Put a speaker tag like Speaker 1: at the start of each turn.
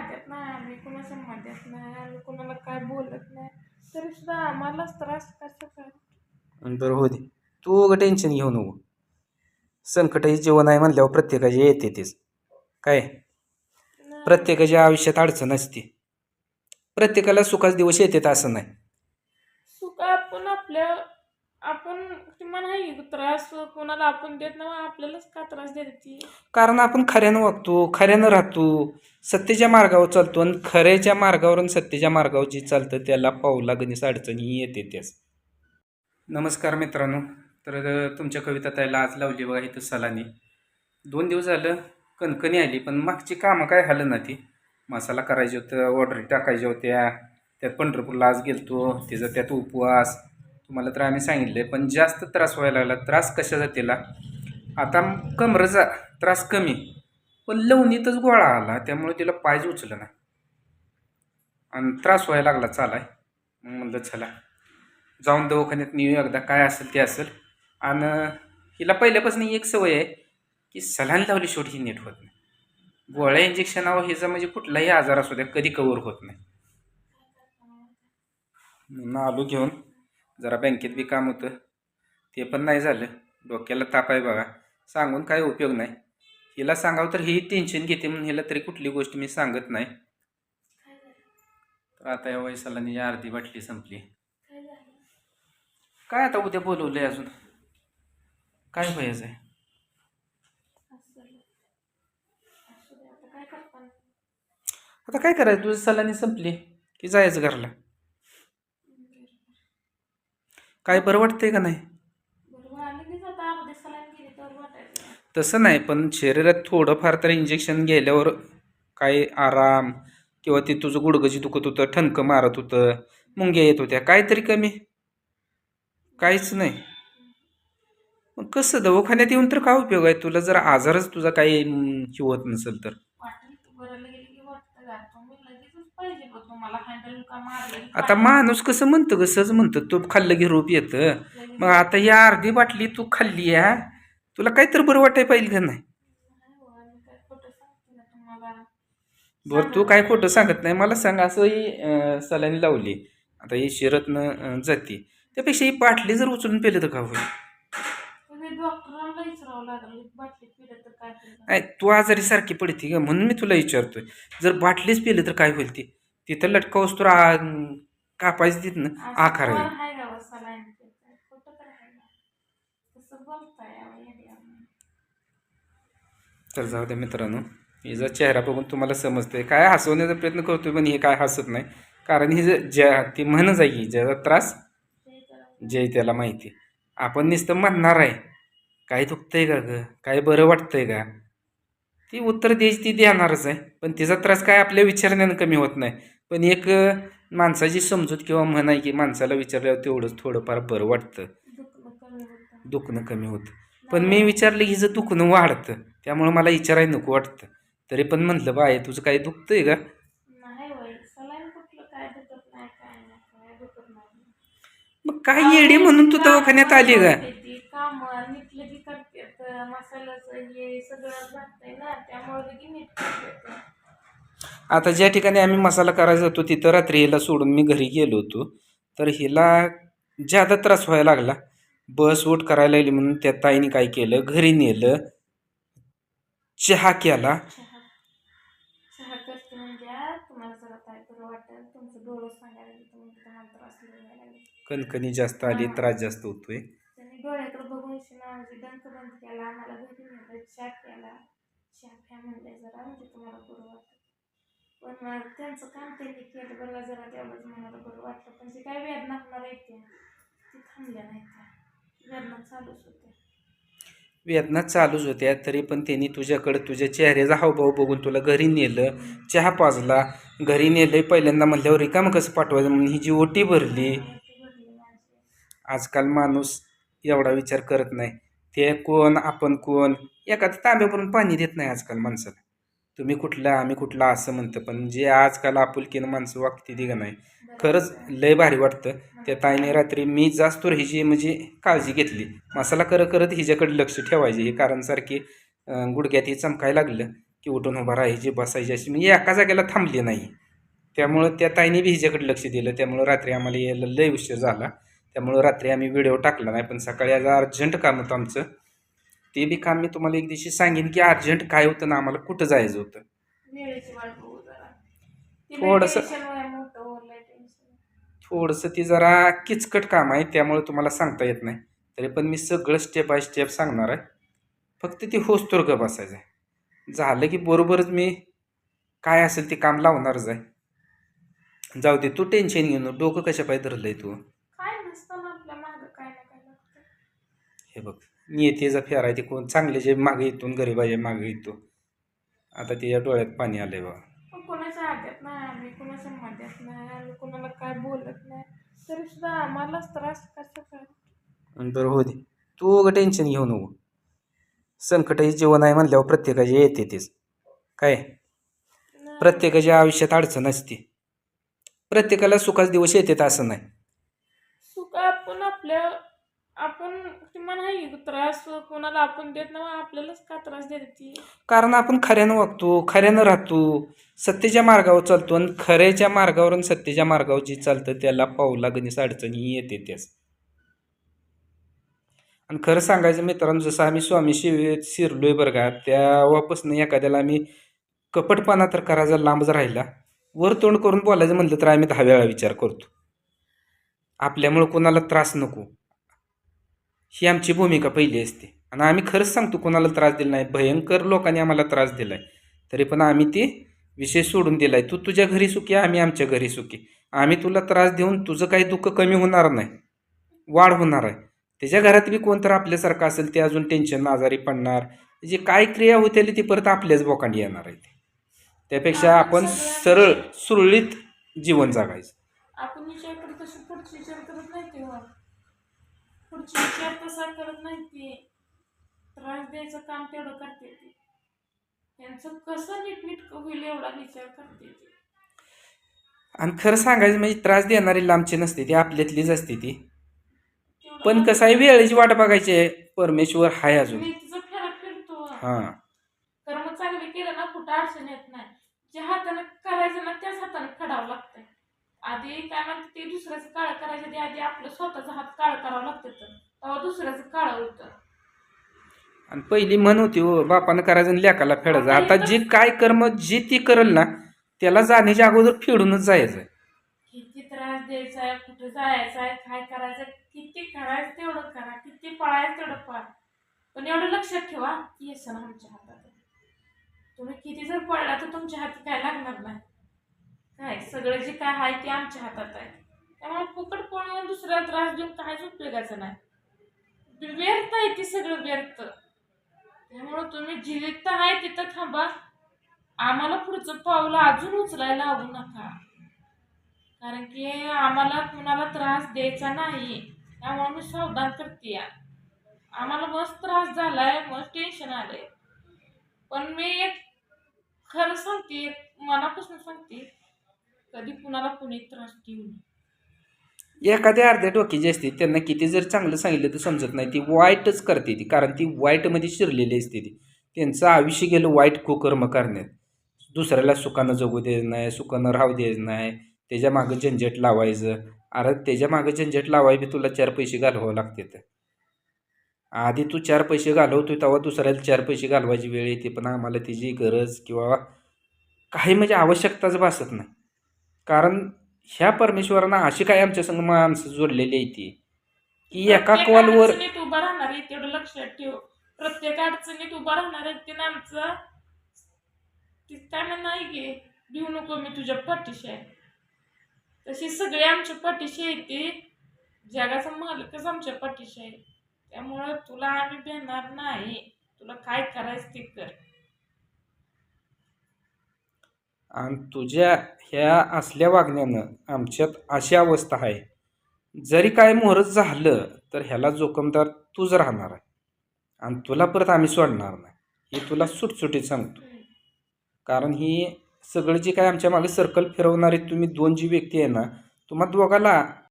Speaker 1: नात्यात नाही, आम्ही कुणाच्या मध्यात नाही, आम्ही कुणाला काय बोलत नाही, तरी सुद्धा आम्हालाच त्रास कसं काय?
Speaker 2: बरं हो दे, तू उगं टेन्शन घेऊ नको. संकट हे जीवन आहे म्हणल्यावर प्रत्येकाची येते तेच काय.
Speaker 1: नाही
Speaker 2: प्रत्येकाच्या आयुष्यात अडचण असते. प्रत्येकाला सुखाचे दिवस येतात असं नाही.
Speaker 1: सुख आपण आपण किमान आहे त्रास कोणाला आपण देत नाही, आपल्यालाच का त्रास देते?
Speaker 2: कारण आपण खऱ्यानं वागतो, खऱ्यानं राहतो, सत्तेच्या मार्गावर चालतो आणि खऱ्याच्या मार्गावरून सत्तेच्या मार्गावर जी चालतं त्याला पाऊलागणिक अडचणी येते त्याच. नमस्कार मित्रांनो. तर तुमच्या कविता ताईला आज लावली बघा इथं सलानी. 2 दिवस झालं कणकणी आली, पण मागची कामं काय झालं ना. ती मसाला करायचे होतं, ऑर्डरी टाकायच्या होत्या, त्यात पंढरपूरला आज गेलतो, त्याचा त्यात उपवास तुम्हाला तर आम्ही सांगितलं. पण जास्त त्रास व्हायला लागला. त्रास कशाचा त्याला, आता कमरेचा त्रास कमी, पण लवणीतच गोळा आला, त्यामुळे तिला पायच उचलं ना आणि त्रास व्हायला लागला चालाय. मग म्हणलं चला जाऊन दवाखान्यात नेऊ एकदा, काय असेल ते असेल. आणि हिला पहिल्यापासून एक सवय आहे की सलाईन लावली शेवटी ही नीट होत नाही. गोळ्या इंजेक्शनावर हिचा म्हणजे कुठलाही आजार असू द्या कधी कवर होत नाही. म्हणून आलो घेऊन. जरा बँकेत बी काम होतं, ते पण नाही झालं. डोक्याला ताप आहे बघा, सांगून काय उपयोग नाही. हिला सांगावं तर ही टेन्शन घेते, म्हणून हिला तरी कुठली गोष्ट मी सांगत नाही. तर आता या वयसाला अर्धी बाटली संपली. काय आता उद्या बोलवलंय अजून, काय व्हायचं आहे? आता काय करायचं, तुझी सलानी संपली की जायचं घरला. काय बरं वाटतंय का नाही? तसं नाही, पण शरीरात थोडंफार तर इंजेक्शन गेल्यावर काय आराम, किंवा ते तुझं गुडघं दुखत होतं, ठणकं मारत होतं, मुंग्या येत होत्या, काहीतरी कमी काहीच नाही. मग कसं दवाखान्यात येऊन तर काय उपयोग आहे? तुला जर आजारच तुझा काही होत नसेल तर. आता माणूस कसं म्हणतं, कसंच म्हणतं तूप खाल्लं की रूप येतं. मग आता ही अर्धी बाटली तू खाल्ली या, तुला काहीतरी बरं वाटाय पाहिजे का नाही? बरं तू काय खोटं सांगत नाही, मला सांग. असं ही सलाईन लावली, आता ही शिरतनं जाते, त्यापेक्षा ही बाटली जर उचलून पेलं तर का होईल? नाही, तू आजारी सारखी पडती का म्हणून मी तुला विचारतोय. जर बाटलीच पेलं तर काय होईल? ती तिथं लटकावस तर कापायचं तिथनं आकार आहे. तर जाऊ द्या मित्रांनो, हिचा चेहरा बघून तुम्हाला समजतंय. काय हसवण्याचा प्रयत्न करतोय, पण हे काय हसत नाही. कारण ही ज्या ती म्हणच आहे की ज्याचा त्रास जय त्याला माहिती. आपण नुसतं म्हणणार आहे काय दुखतंय का ग, काय बरं वाटतंय का, ती उत्तर द्यायची ती देणारच आहे. पण तिचा त्रास काय आपल्या विचारण्यानं कमी होत नाही. पण एक माणसाची समजूत किंवा म्हण आहे की माणसाला विचारल्यावर तेवढंच थोडंफार बरं वाटतं, दुखणं कमी होतं. पण मी विचारलं हिचं दुखणं वाढतं, त्यामुळे मला विचारायला नको वाटतं. तरी पण म्हटलं बाय तुझं काही दुखतंय का? मग काय येडी म्हणून तू दवाखान्यात आली का? आता ज्या ठिकाणी आम्ही मसाला करायला जातो तिथं रात्री हिला सोडून मी घरी गेलो होतो. तर हिला ज्यादा त्रास व्हायला लागला, बस उठ करायला लागली म्हणून त्या ताईने काय केलं, घरी नेलं, चहा केला. कणकणी जास्त आली, त्रास जास्त होतोय. डोळ्याकडे बघून डंक बंद केला, मला घरी नेलं, चहा केला, चहा म्हणले जरा म्हणजे तुम्हाला बरं वाटतं. पण त्यांचं काम त्यांनी केलं बरं, जरा तेवढंच मला बरं वाटलं. पण जे काय वेदना होणार आहेत ते थांबल्या नाहीत, त्या वेदना चालूच होत्या. वेदना चालूच होत्या, तरी पण त्यांनी तुझ्याकडे तुझ्या चेहऱ्याचा हावभाव बघून तुला घरी नेलं, चहा पाजला. घरी नेलं पहिल्यांदा म्हणल्यावर रिकामं कसं पाठवायचं म्हणून ही जी ओटी भरली. आजकाल माणूस एवढा विचार करत नाही. ते कोण आपण कोण, एखादं तांब्यावरून पाणी देत नाही आजकाल माणसाला. तुम्ही कुठला आम्ही कुठला असं म्हणतं, पण जे आजकाल आपुलकीनं माणसं वागते ती का नाही, खरंच लय भारी वाटतं. त्या ताईने रात्री मी जास्त हिची म्हणजे काळजी घेतली, मसाला करत हिच्याकडे लक्ष ठेवायचे. हे कारण सारखी गुडघ्यात हे चमकायला लागलं की उठून उभा राहायची बसायची अशी म्हणजे एका जागेला थांबली नाही. त्यामुळं त्या ताईने बी हिच्याकडे लक्ष दिलं. त्यामुळं रात्री आम्हाला यायला लय उशीर झाला. त्यामुळं रात्री आम्ही व्हिडिओ टाकला नाही. पण सकाळी आज अर्जंट काम होतं आमचं. ते बी काम मी तुम्हाला एक दिवशी सांगेन की अर्जंट काय होतं ना आम्हाला कुठं जायचं होतं.
Speaker 1: वेळेची वाट बघू जरा. ती लय
Speaker 2: थोडंसं
Speaker 1: टेन्शन वाया मोठं ओरलंय टेन्शन.
Speaker 2: थोडंसं ती जरा किचकट काम आहे त्यामुळे तुम्हाला सांगता येत नाही. तरी पण मी सगळं स्टेप बाय स्टेप सांगणार आहे. फक्त ती होस्तोर गप बसायचं आहे. झालं की बरोबरच मी काय असेल ते काम लावणारच आहे. जाऊ दे तू टेन्शन घेऊ नको. डोकं कशा पाय धरलंय तू.
Speaker 1: काय नसतं ना आपल्या मागं काय ना काय लागतं.
Speaker 2: हे बघ नियतीचा फेर आहे ते कोण चांगले जे मागे येतून गरीबाचे मागे येतो. आता तिच्या डोळ्यात पाणी आलंय बा.
Speaker 1: पण कोणाच्या आद्यात नाही आम्ही, कोणाच्या मध्यात नाही आम्ही, कोणाला काय बोलत नाही, तरी सुद्धा आम्हालाच त्रास कसं काय.
Speaker 2: बरं हो दे तू उगं टेन्शन घेऊ नको. संकट हे जीवन आहे म्हणल्यावर प्रत्येकाचे येते तेच काय.
Speaker 1: नाही.
Speaker 2: प्रत्येकाच्या आयुष्यात अडचण असते. प्रत्येकाला सुखाचे दिवस येतात असं नाही.
Speaker 1: सुख आपण आपण किमान आहे त्रास कोणाला आपण देत नाही, आपल्यालाच का त्रास देते ती.
Speaker 2: कारण आपण खऱ्यानं वागतो, खऱ्यानं राहतो, सत्तेच्या मार्गावर चालतो आणि खऱ्याच्या मार्गावरून सत्तेच्या मार्गावर जी चालतं त्याला पावला गणित अडचणी येते त्याच. आणि खरं सांगायचं मित्रांनो जसं आम्ही स्वामी शिवेत शिरलोय बरं का तेव्हापासून एखाद्याला आम्ही कपटपणा तर करायचा लांबच राहिला. वर तोंड करून बोलायचं म्हटलं तर आम्ही 10 वेळा विचार करतो. आपल्यामुळं कोणाला त्रास नको ही आमची भूमिका पहिली असते. आणि आम्ही खरंच सांगतो कोणाला त्रास दिला नाही. भयंकर लोकांनी आम्हाला त्रास दिला आहे तरी पण आम्ही ते विषय सोडून दिला आहे. तू तुझ्या घरी सुखी आम्ही आमच्या घरी सुखी. आम्ही तुला त्रास देऊन तुझं काही दुःख कमी होणार नाही, वाढ होणार आहे. त्याच्या घरात बी कोणतं आपल्यासारखं असेल ते अजून टेन्शन आजारी पडणार. जी काय क्रिया होते ती परत आपल्याच बोकांडी येणार आहे. त्यापेक्षा आपण सरळ सुरळीत जीवन जगायचं.
Speaker 1: आपण विचार करत तशी पुढची विचार करत नाही तेव्हा पुढची विचार तसा करत नाही ते त्रास द्यायचं काम तेवढं करते ती. त्यांचं कसं नीटनीटकं होईल एवढा विचार करते ती.
Speaker 2: आणि खरं सांगायचं म्हणजे त्रास देणारी लांबची नसते ती आपल्यातलीच असते ती.
Speaker 1: तेवढं
Speaker 2: पण कसं आहे वेळेची वाट बघायची आहे. परमेश्वर हाय अजून.
Speaker 1: मी तिचं फेरत फिरतो.
Speaker 2: हां
Speaker 1: कर्म चांगले केलं ना कुठं अडचण येत नाही. ज्या हाताने करायचं ना त्याच हाताने फेडावं लागतंय. आधी काय म्हणते ते दुसऱ्याचं काळं करायच्या आधी आधी आपलं स्वतःचा हात काळं करावं लागतं तेव्हा दुसऱ्याचं काळं होतं.
Speaker 2: आणि पहिली म्हण होती हो बापानं करायचं आणि लेकाला फेडायचं. आता जे काय कर्म जे ती करल ना त्याला जाण्याच्या अगोदर फेडूनच जायचं.
Speaker 1: किती त्रास द्यायचा आहे, कुठं जायचं आहे, काय करायचं, किती करायचं तेवढं करा, किती पळायचं तेवढं पळा. पण एवढं लक्षात ठेवा की हे सण आमच्या हातात आहे. तुम्ही किती जर पळला तर तुमच्या हाती काय लागणार नाही. काय सगळं जे काय आहे ते आमच्या हातात आहे. त्यामुळे फुकट पळून दुसऱ्या त्रास देऊन काहीच उपयोगाचं नाही. व्यर्थ आहे ती सगळं व्यर्थ. त्यामुळं तुम्ही जिथं आहे तिथं थांबा. आम्हाला पुढचं पाऊल अजून उचलायला लावू नका. कारण की आम्हाला कुणाला त्रास द्यायचा नाही. त्यामुळे मी सावधान करते. आम्हाला मस्त त्रास झालाय, मस्त टेन्शन आलंय. पण मी एक खरं सांगते, मनापासून सांगते, कधी कुणाला कुणी त्रास देऊ नये.
Speaker 2: एखाद्या अर्ध्या डोक्याची असते त्यांना किती जर चांगलं सांगितलं तर समजत नाही. ती वाईटच करते ती कारण ती वाईटमध्ये शिरलेली असते ती. त्यांचं आयुष्य गेलं वाईट कुकर्म करण्यात. दुसऱ्याला सुखानं जगू द्यायचं नाही, सुखानं राहू द्यायचं नाही, त्याच्या मागं झंझट लावायचं. अरे त्याच्या मागं झंझट लावाय बी तुला 4 पैसे घालवावं लागतात. आधी तू 4 पैसे घालवतोय तेव्हा दुसऱ्याला 4 पैसे घालवायची वेळ येते. पण आम्हाला तिची गरज किंवा काही म्हणजे आवश्यकताच भासत नाही. कारण ह्या परमेश्वरानं अशी काय आमच्या संग माणसं जोडलेली आहे ती की एका
Speaker 1: प्रत्येक
Speaker 2: कॉलवर
Speaker 1: अडचणीत उभा राहणार आहे तेवढं लक्षात ठेव. प्रत्येक अडचणीत उभा राहणार आहे ते आमचं काय म्हणणं आहे की भिऊ नको मी तुझ्या पाठीशी आहे. तशी सगळे आमच्या पाठीशी आहे. ते जगाचा मालकच आमच्या पाठीशी आहे. त्यामुळं तुला आम्ही भेटणार नाही. तुला काय करायचं ते कर.
Speaker 2: आणि तुझ्या ह्या असल्या वागण्यानं आमच्यात अशी अवस्था आहे. जरी काय मोहरत झालं तर ह्याला जोखमदार तूच राहणार आहे आणि तुला परत आम्ही सोडणार नाही. हे तुला सुटसुटीत सांगतो. कारण ही सगळं जे काय आमच्या मागे सर्कल फिरवणारे तुम्ही 2 जी व्यक्ती आहे ना तुम्हा दोघाला